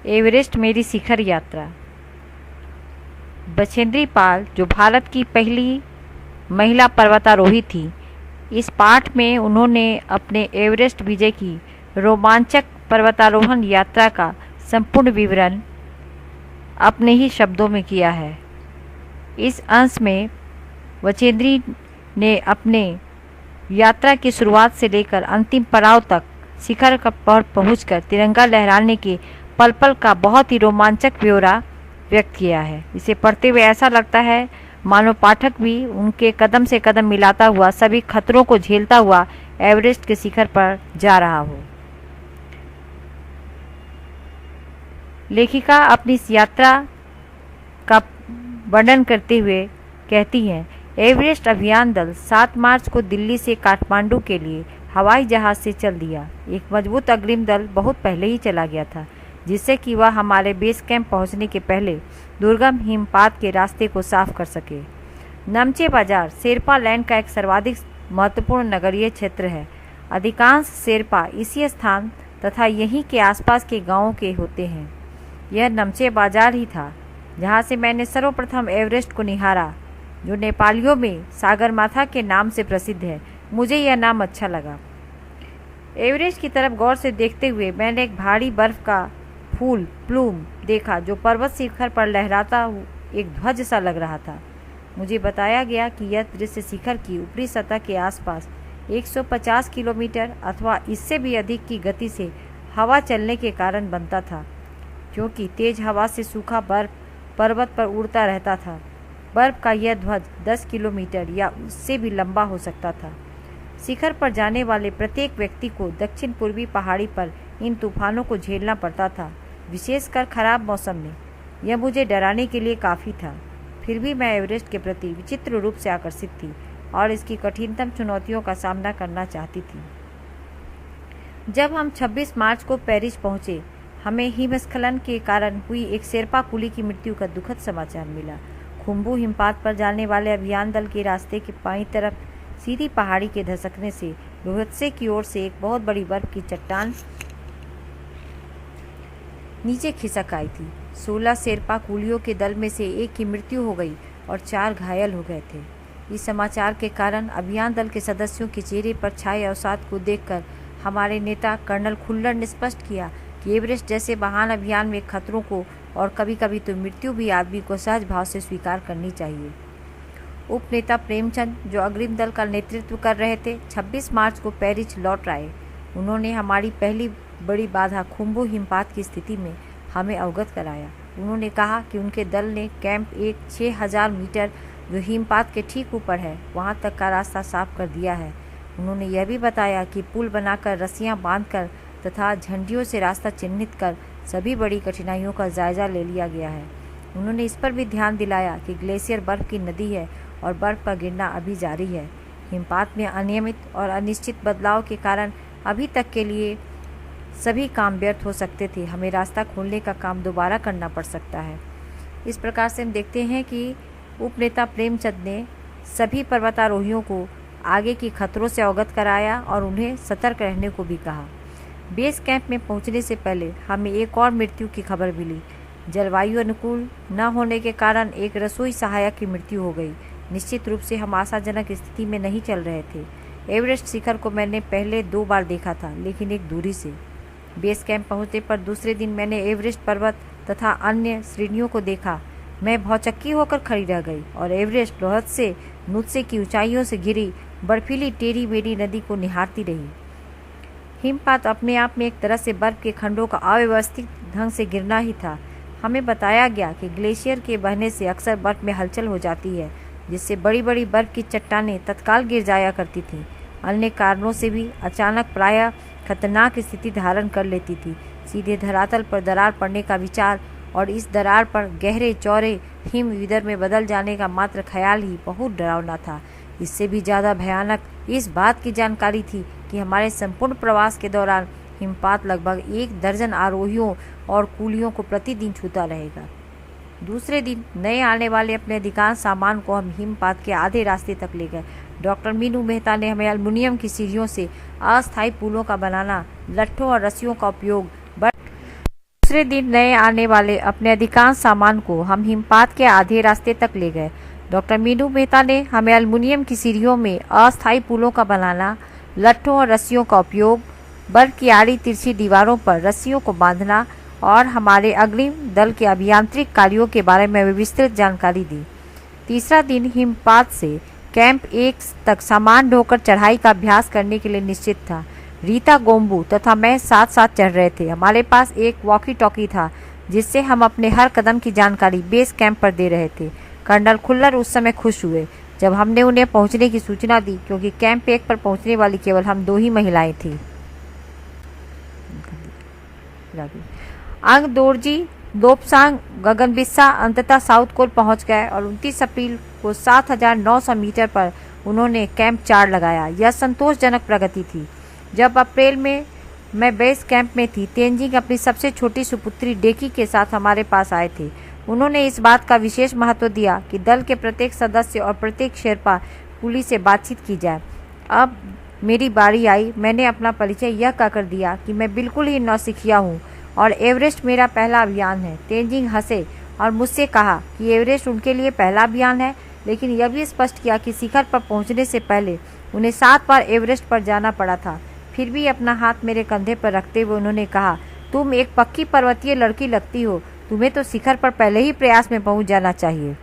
Everest मेरी शिखर यात्रा। बछेंद्री पाल, जो भारत की पहली महिला पर्वतारोही थी, इस पाठ में उन्होंने अपने एवरेस्ट विजय की रोमांचक पर्वतारोहण यात्रा का संपूर्ण विवरण अपने ही शब्दों में किया है। इस अंश में बछेंद्री ने अपने यात्रा की शुरुआत से लेकर अंतिम पड़ाव तक शिखर पर पहुंचकर तिरंगा लहराने के पल पल का बहुत ही रोमांचक ब्यौरा व्यक्त किया है। इसे पढ़ते हुए ऐसा लगता है मानो पाठक भी उनके कदम से कदम मिलाता हुआ सभी खतरों को झेलता हुआ एवरेस्ट के शिखर पर जा रहा हो। लेखिका अपनी इस यात्रा का वर्णन करते हुए कहती हैं, एवरेस्ट अभियान दल 7 मार्च को दिल्ली से काठमांडू के लिए हवाई जहाज से चल दिया। एक मजबूत अग्रिम दल बहुत पहले ही चला गया था, जिससे कि वह हमारे बेस कैंप पहुंचने के पहले दुर्गम हिमपात के रास्ते को साफ कर सके। नमचे बाजार शेरपा लैंड का एक सर्वाधिक महत्वपूर्ण नगरीय क्षेत्र है। अधिकांश शेरपा इसी स्थान तथा यहीं के आसपास के गांवों के होते हैं। यह नमचे बाजार ही था जहां से मैंने सर्वप्रथम एवरेस्ट को निहारा, जो नेपालियों में सागरमाथा के नाम से प्रसिद्ध है। मुझे यह नाम अच्छा लगा। एवरेस्ट की तरफ गौर से देखते हुए मैंने एक भारी बर्फ का फूल प्लूम देखा, जो पर्वत शिखर पर लहराता एक ध्वज सा लग रहा था। मुझे बताया गया कि यह दृश्य शिखर की ऊपरी सतह के आसपास 150 किलोमीटर अथवा इससे भी अधिक की गति से हवा चलने के कारण बनता था, क्योंकि तेज हवा से सूखा बर्फ पर्वत पर उड़ता रहता था। बर्फ का यह ध्वज 10 किलोमीटर या उससे भी लंबा हो सकता था। शिखर पर जाने वाले प्रत्येक व्यक्ति को दक्षिण पूर्वी पहाड़ी पर इन तूफानों को झेलना पड़ता था, विशेषकर खराब मौसम में। यह मुझे डराने के लिए काफ़ी था। फिर भी मैं एवरेस्ट के प्रति विचित्र रूप से आकर्षित थी और इसकी कठिनतम चुनौतियों का सामना करना चाहती थी। जब हम 26 मार्च को पेरिस पहुंचे, हमें हिमस्खलन के कारण हुई एक शेरपा कुली की मृत्यु का दुखद समाचार मिला। खुम्बू हिमपात पर जाने वाले अभियान दल के रास्ते के बाईं तरफ सीधी पहाड़ी के धसकने से रोहतसे की ओर से एक बहुत बड़ी बर्फ की चट्टान नीचे खिसक आई थी। 16 शेरपा कुलियों के दल में से एक की मृत्यु हो गई और 4 घायल हो गए थे। इस समाचार के कारण अभियान दल के सदस्यों के चेहरे पर छाए अवसाद को देखकर हमारे नेता कर्नल खुल्लर ने स्पष्ट किया कि एवरेस्ट जैसे महान अभियान में खतरों को और कभी कभी तो मृत्यु भी आदमी को सहज भाव से स्वीकार करनी चाहिए। उपनेता प्रेमचंद, जो अग्रिम दल का नेतृत्व कर रहे थे, 26 मार्च को पेरिस लौट आए। उन्होंने हमारी पहली बड़ी बाधा खुम्बू हिमपात की स्थिति में हमें अवगत कराया। उन्होंने कहा कि उनके दल ने कैंप एक 6000 मीटर, जो हिमपात के ठीक ऊपर है, वहां तक का रास्ता साफ कर दिया है। उन्होंने यह भी बताया कि पुल बनाकर, रस्सियां बांधकर तथा झंडियों से रास्ता चिन्हित कर सभी बड़ी कठिनाइयों का जायजा ले लिया गया है। उन्होंने इस पर भी ध्यान दिलाया कि ग्लेशियर बर्फ की नदी है और बर्फ का गिरना अभी जारी है। हिमपात में अनियमित और अनिश्चित बदलाव के कारण अभी तक के लिए सभी काम व्यर्थ हो सकते थे। हमें रास्ता खोलने का काम दोबारा करना पड़ सकता है। इस प्रकार से हम देखते हैं कि उपनेता प्रेमचंद ने सभी पर्वतारोहियों को आगे की खतरों से अवगत कराया और उन्हें सतर्क रहने को भी कहा। बेस कैंप में पहुंचने से पहले हमें एक और मृत्यु की खबर मिली। जलवायु अनुकूल न होने के कारण एक रसोई सहायक की मृत्यु हो गई। निश्चित रूप से हम आशाजनक स्थिति में नहीं चल रहे थे। एवरेस्ट शिखर को मैंने पहले 2 बार देखा था, लेकिन एक दूरी से। बेस कैंप पहुंचने पर दूसरे दिन मैंने एवरेस्ट पर्वत तथा अन्य श्रेणियों को देखा। मैं भौचक्की होकर खड़ी रह गई और एवरेस्ट रोहतसे नुत्से की ऊंचाइयों से घिरी बर्फीली टेढ़ी मेढ़ी नदी को निहारती रही। हिमपात अपने आप में एक तरह से बर्फ के खंडों का अव्यवस्थित ढंग से गिरना ही था। हमें बताया गया कि ग्लेशियर के बहने से अक्सर बर्फ में हलचल हो जाती है, जिससे बड़ी बड़ी बर्फ की चट्टानें तत्काल गिर जाया करती थीं। अन्य कारणों से भी अचानक प्रायः खतरनाक स्थिति धारण कर लेती थी। सीधे धरातल पर दरार पड़ने का विचार और इस दरार पर गहरे चौड़े हिम विदर में बदल जाने का मात्र ख्याल ही बहुत डरावना था। इससे भी ज़्यादा भयानक इस बात की जानकारी थी कि हमारे संपूर्ण प्रवास के दौरान हिमपात लगभग 1 दर्जन आरोहियों और कुलियों को प्रतिदिन छूता रहेगा। दूसरे दिन नए आने वाले अपने अधिकांश सामान को हम हिमपात के आधे रास्ते तक ले गए। डॉक्टर मीनू मेहता ने हमें एल्युमिनियम की सीढ़ियों से अस्थायी पुलों का बनाना, लट्ठों और रस्सियों का उपयोग दूसरे दिन नए आने वाले अपने अधिकांश सामान को हम हिमपात के आधे रास्ते तक ले गए। डॉक्टर मीनू मेहता ने हमें एल्युमिनियम की सीढ़ियों में अस्थायी पुलों का बनाना, लट्ठों और रस्सियों का उपयोग, बर्फ की आड़ी तिरछी दीवारों पर रस्सियों को बांधना और हमारे अग्रिम दल के अभियांत्रिक कार्यों के बारे में विस्तृत जानकारी दी। तीसरा दिन हिमपात से कैंप 1 तक सामान ढोकर चढ़ाई का अभ्यास करने के लिए निश्चित था। रीता गोम्बू तथा मैं साथ साथ चढ़ रहे थे। हमारे पास एक वॉकी टॉकी था जिससे हम अपने हर कदम की जानकारी बेस कैंप पर दे रहे थे। कर्नल खुल्लर उस समय खुश हुए जब हमने उन्हें पहुंचने की सूचना दी, क्योंकि कैंप 1 पर पहुंचने वाली केवल हम 2 ही महिलाएं थीं। अंग दोरजी, लोपसांग, गगनबिस्सा अंततः साउथ कोल पहुंच गए और 29 अप्रैल को 7,900 मीटर पर उन्होंने कैंप 4 लगाया। यह संतोषजनक प्रगति थी। जब अप्रैल में मैं बेस कैंप में थी, तेनजिंग अपनी सबसे छोटी सुपुत्री डेकी के साथ हमारे पास आए थे। उन्होंने इस बात का विशेष महत्व दिया कि दल के प्रत्येक सदस्य और प्रत्येक शेरपा कुली से बातचीत की जाए। अब मेरी बारी आई। मैंने अपना परिचय यह कहकर दिया कि मैं बिल्कुल ही नौसिखिया हूँ और एवरेस्ट मेरा पहला अभियान है। तेनजिंग हंसे और मुझसे कहा कि एवरेस्ट उनके लिए पहला अभियान है, लेकिन यह भी स्पष्ट किया कि शिखर पर पहुंचने से पहले उन्हें 7 बार एवरेस्ट पर जाना पड़ा था। फिर भी अपना हाथ मेरे कंधे पर रखते हुए उन्होंने कहा, तुम एक पक्की पर्वतीय लड़की लगती हो, तुम्हें तो शिखर पर पहले ही प्रयास में पहुंच जाना चाहिए।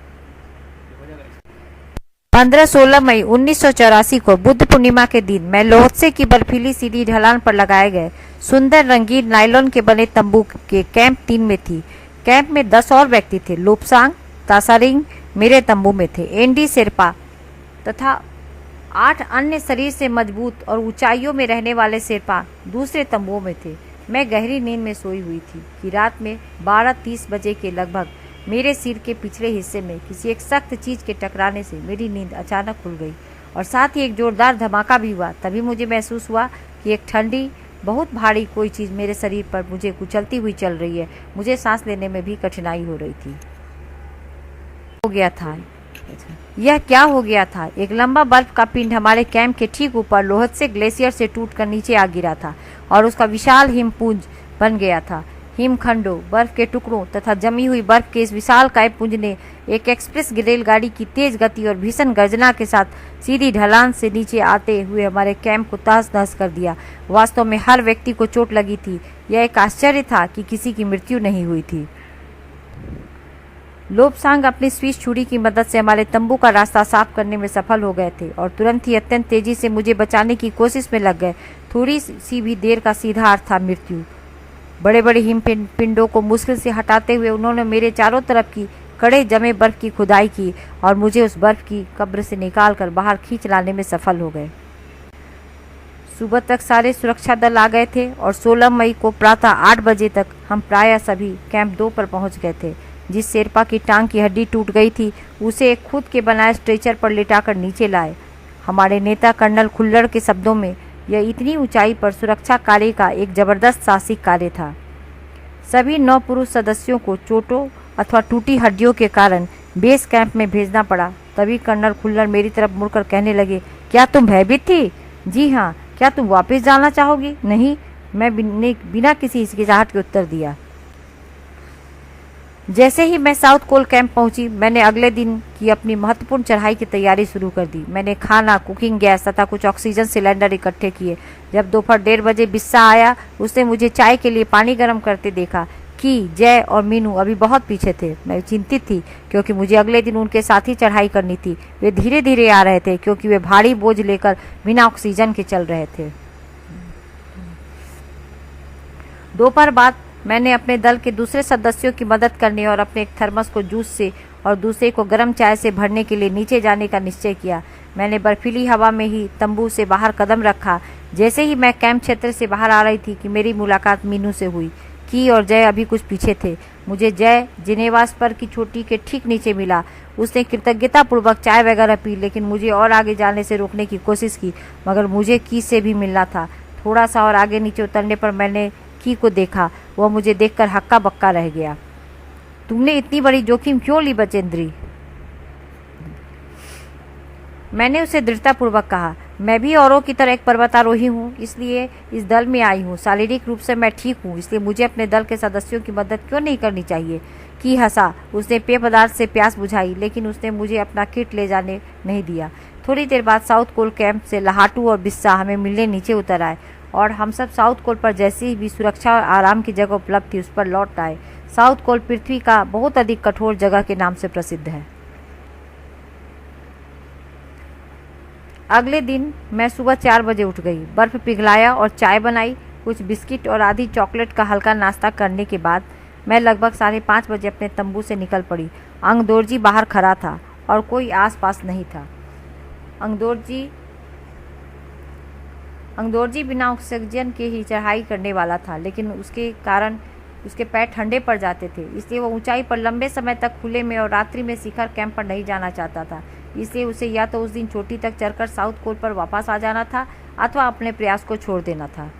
15-16 मई 1984 को बुद्ध पूर्णिमा के दिन मैं लोहत्से की बर्फीली सीधी ढलान पर लगाए गए सुंदर रंगीन नायलॉन के बने तंबू के कैंप 3 में थी। कैंप में 10 और व्यक्ति थे। लोपसांग, तासारिंग मेरे तंबू में थे। एनडी शेरपा तथा 8 अन्य शरीर से मजबूत और ऊंचाइयों में रहने वाले शेरपा दूसरे तंबुओं में थे। मैं गहरी नींद में सोई हुई थी कि रात में 12:30 बजे के लगभग मेरे सिर के पिछले हिस्से में किसी एक सख्त चीज के टकराने से मेरी नींद अचानक खुल गई और साथ ही एक जोरदार धमाका भी हुआ। तभी मुझे महसूस हुआ कि एक ठंडी बहुत भारी कोई चीज मेरे शरीर पर मुझे कुचलती हुई चल रही है। मुझे सांस लेने में भी कठिनाई हो रही थी। हो गया था यह क्या हो गया था? एक लंबा बर्फ का पिंड हमारे कैंप के ठीक ऊपर लोहत्से ग्लेशियर से टूटकर नीचे आ गिरा था और उसका विशाल हिमपुंज बन गया था। हिमखंडों, बर्फ के टुकड़ों तथा जमी हुई बर्फ के इस विशालकाय पुंज ने एक एक्सप्रेस रेलगाड़ी की तेज गति और भीषण गर्जना के साथ सीधी ढलान से नीचे आते हुए हमारे कैंप को तहस नहस कर दिया। वास्तव में हर व्यक्ति को चोट लगी थी। यह एक आश्चर्य था कि किसी की मृत्यु नहीं हुई थी। लोपसांग अपनी स्विच छुरी की मदद से हमारे तंबू का रास्ता साफ करने में सफल हो गए थे और तुरंत ही अत्यंत तेजी से मुझे बचाने की कोशिश में लग गए। थोड़ी सी भी देर का सीधा अर्थ था मृत्यु। बड़े बड़े हिम पिंडों को मुश्किल से हटाते हुए उन्होंने मेरे चारों तरफ की कड़े जमे बर्फ की खुदाई की और मुझे उस बर्फ की कब्र से निकालकर बाहर खींच लाने में सफल हो गए। सुबह तक सारे सुरक्षा दल आ गए थे और 16 मई को प्रातः 8 बजे तक हम प्रायः सभी कैंप 2 पर पहुंच गए थे। जिस शेरपा की टांग की हड्डी टूट गई थी उसे एक खुद के बनाए स्ट्रेचर पर लिटाकर नीचे लाए। हमारे नेता कर्नल खुल्लर के शब्दों में यह इतनी ऊंचाई पर सुरक्षा कार्य का एक जबरदस्त साहसिक कार्य था। सभी 9 पुरुष सदस्यों को चोटों अथवा टूटी हड्डियों के कारण बेस कैंप में भेजना पड़ा। तभी कर्नल खुल्लर मेरी तरफ मुड़कर कहने लगे, क्या तुम भयभीत थी? जी हाँ। क्या तुम वापस जाना चाहोगी? नहीं, मैं बिना किसी हिचकिचाहट के उत्तर दिया। जैसे ही मैं साउथ कोल कैंप पहुंची, मैंने अगले दिन की अपनी महत्वपूर्ण चढ़ाई की तैयारी शुरू कर दी। मैंने खाना, कुकिंग गैस तथा कुछ ऑक्सीजन सिलेंडर इकट्ठे किए। जब दोपहर 1:30 बजे बिस्सा आया, उसने मुझे चाय के लिए पानी गर्म करते देखा कि जय और मीनू अभी बहुत पीछे थे। मैं चिंतित थी क्योंकि मुझे अगले दिन उनके साथ ही चढ़ाई करनी थी। वे धीरे धीरे आ रहे थे क्योंकि वे भारी बोझ लेकर बिना ऑक्सीजन के चल रहे थे। दोपहर बाद मैंने अपने दल के दूसरे सदस्यों की मदद करने और अपने एक थर्मस को जूस से और दूसरे को गर्म चाय से भरने के लिए नीचे जाने का निश्चय किया। मैंने बर्फीली हवा में ही तंबू से बाहर कदम रखा। जैसे ही मैं कैंप क्षेत्र से बाहर आ रही थी कि मेरी मुलाकात मीनू से हुई। की और जय अभी कुछ पीछे थे। मुझे जय जिनेवास पर की चोटी के ठीक नीचे मिला। उसने कृतज्ञतापूर्वक चाय वगैरह पी, लेकिन मुझे और आगे जाने से रोकने की कोशिश की, मगर मुझे की से भी मिलना था। थोड़ा सा और आगे नीचे उतरने पर मैंने की को देखा। वह मुझे देखकर हक्का बक्का रह गया। तुमने इतनी बड़ी जोखिम क्यों ली बचेंद्री? मैंने उसे दृढ़तापूर्वक कहा, मैं भी औरों की तरह एक पर्वतारोही हूँ, इसलिए इस दल में आई हूँ। शारीरिक रूप से मैं ठीक हूँ, इसलिए मुझे अपने दल के सदस्यों की मदद क्यों नहीं करनी चाहिए। की हंसा। उसने पेय पदार्थ से प्यास बुझाई, लेकिन उसने मुझे अपना किट ले जाने नहीं दिया। थोड़ी देर बाद साउथ कोल कैंप से लाहाटू और बिस्सा हमें मिलने नीचे उतर आए और हम सब साउथ कोल पर जैसी भी सुरक्षा और आराम की जगह उपलब्ध थी उस पर लौट आए। साउथ कोल पृथ्वी का बहुत अधिक कठोर जगह के नाम से प्रसिद्ध है। अगले दिन मैं सुबह 4 बजे उठ गई, बर्फ पिघलाया और चाय बनाई। कुछ बिस्किट और आधी चॉकलेट का हल्का नाश्ता करने के बाद मैं लगभग 5:30 बजे अपने तंबू से निकल पड़ी। अंगदोरजी बाहर खड़ा था और कोई आसपास नहीं था। अंगदोरजी बिना ऑक्सीजन के ही चढ़ाई करने वाला था, लेकिन उसके कारण उसके पैर ठंडे पड़ जाते थे, इसलिए वो ऊंचाई पर लंबे समय तक खुले में और रात्रि में शिखर कैंप पर नहीं जाना चाहता था। इसलिए उसे या तो उस दिन चोटी तक चढ़कर साउथ कोल पर वापस आ जाना था अथवा अपने प्रयास को छोड़ देना था।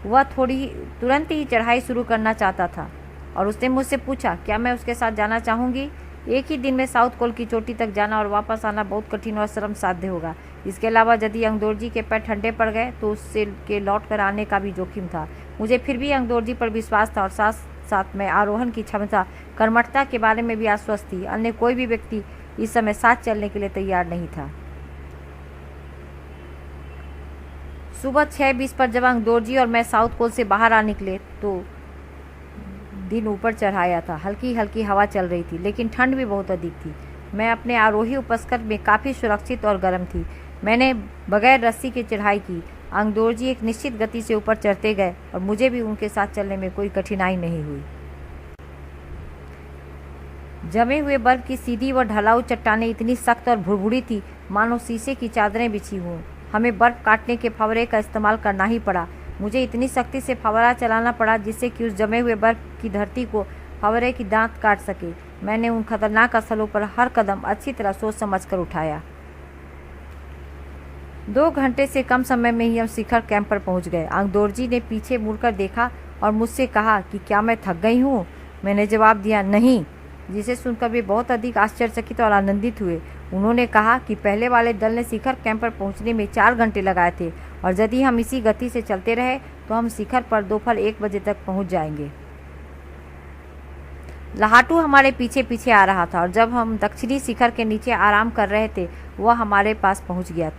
वह तुरंत ही चढ़ाई शुरू करना चाहता था और उसने मुझसे पूछा क्या मैं उसके साथ जाना चाहूँगी। एक ही दिन में साउथ कोल की चोटी तक जाना और वापस आना बहुत कठिन और श्रम साध्य होगा। इसके अलावा यदि अंगदोरजी के पैर ठंडे पड़ गए तो उससे के लौट कर आने का भी जोखिम था। मुझे फिर भी अंगदोरजी पर विश्वास था और साथ साथ में आरोहण की क्षमता कर्मठता के बारे में भी आश्वस्त थी। अन्य कोई भी व्यक्ति इस समय साथ चलने के लिए तैयार नहीं था। सुबह 6:20 पर जब अंगदोरजी और मैं साउथ कोल से बाहर आ निकले तो दिन ऊपर चढ़ाया था। हल्की हल्की हवा चल रही थी, लेकिन ठंड भी बहुत अधिक थी। मैं अपने आरोही उपस्कर में काफ़ी सुरक्षित और गर्म थी। मैंने बगैर रस्सी की चढ़ाई की। अंगदोरजी एक निश्चित गति से ऊपर चढ़ते गए और मुझे भी उनके साथ चलने में कोई कठिनाई नहीं हुई। जमे हुए बर्फ की सीधी व ढलाऊ चट्टानें इतनी सख्त और भुरभुरी थी मानो शीशे की चादरें बिछी हों। हमें बर्फ काटने के फव्वारे का इस्तेमाल करना ही पड़ा। मुझे इतनी सख्ती से फव्वारा चलाना पड़ा जिससे कि उस जमे हुए बर्फ की धरती को फव्वारे की दांत काट सके। मैंने उन खतरनाक स्थलों पर हर कदम अच्छी तरह सोच समझ कर उठाया। 2 घंटे से कम समय में ही हम शिखर कैंप पर पहुंच गए। अंगदोरजी ने पीछे मुड़कर देखा और मुझसे कहा कि क्या मैं थक गई हूँ। मैंने जवाब दिया नहीं, जिसे सुनकर वे बहुत अधिक आश्चर्यचकित और आनंदित हुए। उन्होंने कहा कि पहले वाले दल ने शिखर कैंप पर पहुंचने में 4 घंटे लगाए थे और यदि हम इसी गति से चलते रहे तो हम शिखर पर दोपहर 1 बजे तक पहुंच जाएंगे। लाहाटू हमारे पीछे पीछे आ रहा था और जब हम दक्षिणी शिखर के नीचे आराम कर रहे थे वह हमारे पास पहुंच गया।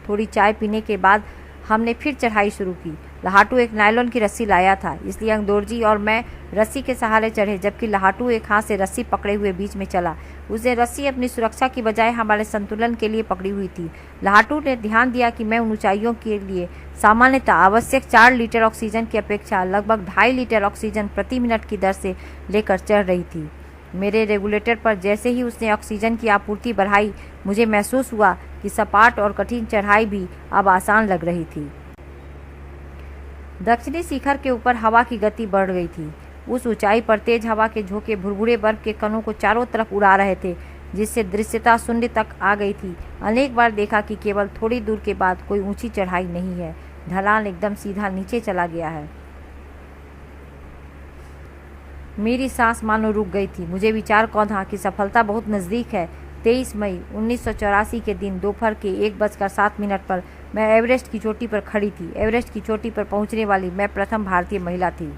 थोड़ी चाय पीने के बाद हमने फिर चढ़ाई शुरू की। लाहाटू एक नायलॉन की रस्सी लाया था, इसलिए अंगदोरजी और मैं रस्सी के सहारे चढ़े, जबकि लाहाटू एक हाथ से रस्सी पकड़े हुए बीच में चला। उसने रस्सी अपनी सुरक्षा की बजाय हमारे संतुलन के लिए पकड़ी हुई थी। लाहाटू ने ध्यान दिया कि मैं उन ऊंचाइयों के लिए सामान्यतः आवश्यक 4 लीटर ऑक्सीजन की अपेक्षा लगभग 2.5 लीटर ऑक्सीजन प्रति मिनट की दर से लेकर चढ़ रही थी। मेरे रेगुलेटर पर जैसे ही उसने ऑक्सीजन की आपूर्ति बढ़ाई, मुझे महसूस हुआ कि सपाट और कठिन चढ़ाई भी अब आसान लग रही थी। दक्षिणी शिखर के ऊपर हवा की गति बढ़ गई थी। उस ऊंचाई पर तेज हवा के झोंके भुरभुरे बर्फ के कणों को चारों तरफ उड़ा रहे थे, जिससे दृश्यता शून्य तक आ गई थी। अनेक बार देखा कि केवल थोड़ी दूर के बाद कोई ऊंची चढ़ाई नहीं है, ढलान एकदम सीधा नीचे चला गया है। मेरी सांस मानो रुक गई थी। मुझे विचार कौंधा कि सफलता बहुत नज़दीक है। 23 मई 1984 के दिन दोपहर के 1:07 पर मैं एवरेस्ट की चोटी पर खड़ी थी। एवरेस्ट की चोटी पर पहुंचने वाली मैं प्रथम भारतीय महिला थी।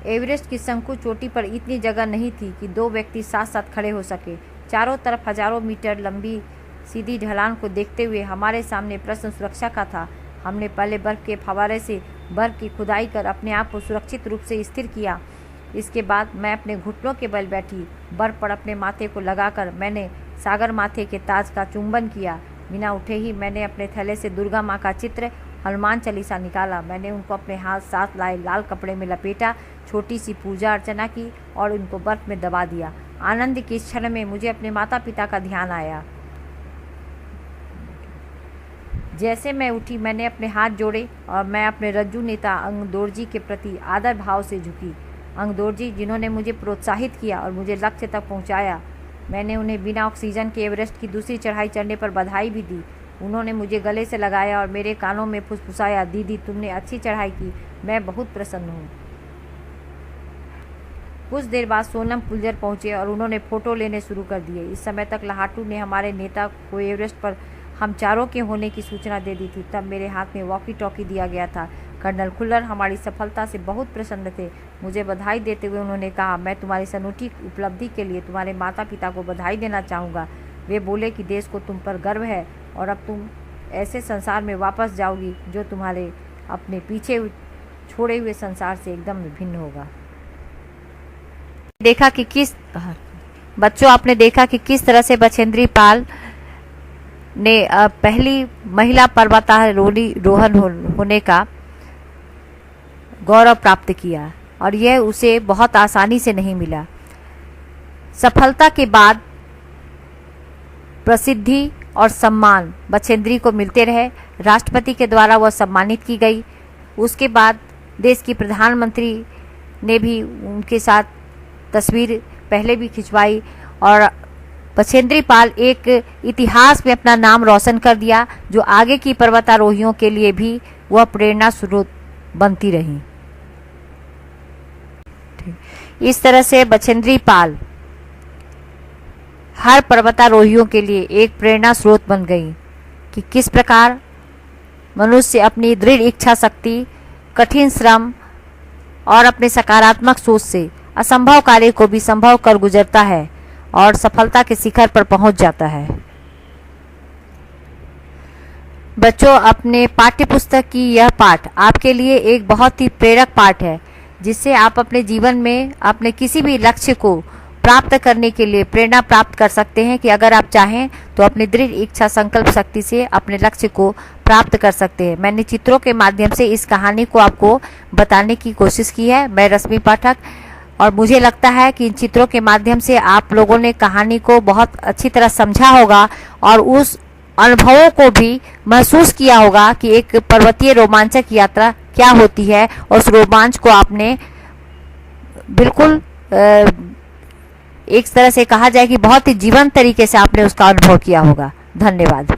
एवरेस्ट की शंकु चोटी पर इतनी जगह नहीं थी कि 2 व्यक्ति साथ साथ खड़े हो सके। चारों तरफ हजारों मीटर लंबी सीधी ढलान को देखते हुए हमारे सामने प्रश्न सुरक्षा का था। हमने पहले बर्फ के फव्वारे से बर्फ की खुदाई कर अपने आप को सुरक्षित रूप से स्थिर किया। इसके बाद मैं अपने घुटनों के बल बैठी। बर्फ पर अपने माथे को लगाकर मैंने सागर माथे के ताज का चुंबन किया। बिना उठे ही मैंने अपने थैले से दुर्गा माँ का चित्र, हनुमान चालीसा निकाला। मैंने उनको अपने हाथ साथ लाए लाल कपड़े में लपेटा, छोटी सी पूजा अर्चना की और उनको बर्फ में दबा दिया। आनंद के क्षण में मुझे अपने माता पिता का ध्यान आया। जैसे मैं उठी, मैंने अपने हाथ जोड़े और मैं अपने रज्जू नेता अंगदोरजी के प्रति आदर भाव से झुकी। अंगदोरजी, जिन्होंने मुझे प्रोत्साहित किया और मुझे लक्ष्य तक पहुंचाया। मैंने उन्हें बिना ऑक्सीजन के एवरेस्ट की दूसरी चढ़ाई चढ़ने पर बधाई भी दी। उन्होंने मुझे गले से लगाया और मेरे कानों में फुसफुसाया, दीदी तुमने अच्छी चढ़ाई की, मैं बहुत प्रसन्न हूँ। कुछ देर बाद सोनम पुलजर पहुंचे और उन्होंने फ़ोटो लेने शुरू कर दिए। इस समय तक लाहाटू ने हमारे नेता को एवरेस्ट पर हम चारों के होने की सूचना दे दी थी। तब मेरे हाथ में वॉकी टॉकी दिया गया था। कर्नल खुल्लर हमारी सफलता से बहुत प्रसन्न थे। मुझे बधाई देते हुए उन्होंने कहा, मैं तुम्हारी इस अनूठी उपलब्धि के लिए तुम्हारे माता पिता को बधाई देना चाहूँगा। वे बोले कि देश को तुम पर गर्व है और अब तुम ऐसे संसार में वापस जाओगी जो तुम्हारे अपने पीछे छोड़े हुए संसार से एकदम भिन्न होगा। बच्चों, आपने देखा कि किस तरह से बछेंद्री पाल ने पहली महिला पर्वतारोहण होने का गौरव प्राप्त किया और यह उसे बहुत आसानी से नहीं मिला। सफलता के बाद प्रसिद्धि और सम्मान बछेंद्री को मिलते रहे। राष्ट्रपति के द्वारा वह सम्मानित की गई। उसके बाद देश की प्रधानमंत्री ने भी उनके साथ तस्वीर पहले भी खिंचवाई और बछेंद्री पाल एक इतिहास में अपना नाम रोशन कर दिया, जो आगे की पर्वतारोहियों के लिए भी वह प्रेरणा स्रोत बनती रही। इस तरह से बछेंद्री पाल हर पर्वतारोहियों के लिए एक प्रेरणा स्रोत बन गई कि किस प्रकार मनुष्य अपनी दृढ़ इच्छा शक्ति, कठिन श्रम और अपने सकारात्मक सोच से असंभव कार्य को भी संभव कर गुजरता है और सफलता के शिखर पर पहुंच जाता है। बच्चों, अपने पाठ्यपुस्तक की यह पाठ आपके लिए एक बहुत ही प्रेरक पाठ है, जिससे आप अपने जीवन में अपने किसी भी लक्ष्य को प्राप्त करने के लिए प्रेरणा प्राप्त कर सकते हैं कि अगर आप चाहें तो अपनी दृढ़ इच्छा संकल्प शक्ति से अपने लक्ष्य को प्राप्त कर सकते हैं। मैंने चित्रों के माध्यम से इस कहानी को आपको बताने की कोशिश की है। मैं रश्मि पाठक, और मुझे लगता है कि इन चित्रों के माध्यम से आप लोगों ने कहानी को बहुत अच्छी तरह समझा होगा और उस अनुभवों को भी महसूस किया होगा कि एक पर्वतीय रोमांचक यात्रा क्या होती है, और उस रोमांच को आपने बिल्कुल एक तरह से कहा जाए कि बहुत ही जीवंत तरीके से आपने उसका अनुभव किया होगा। धन्यवाद।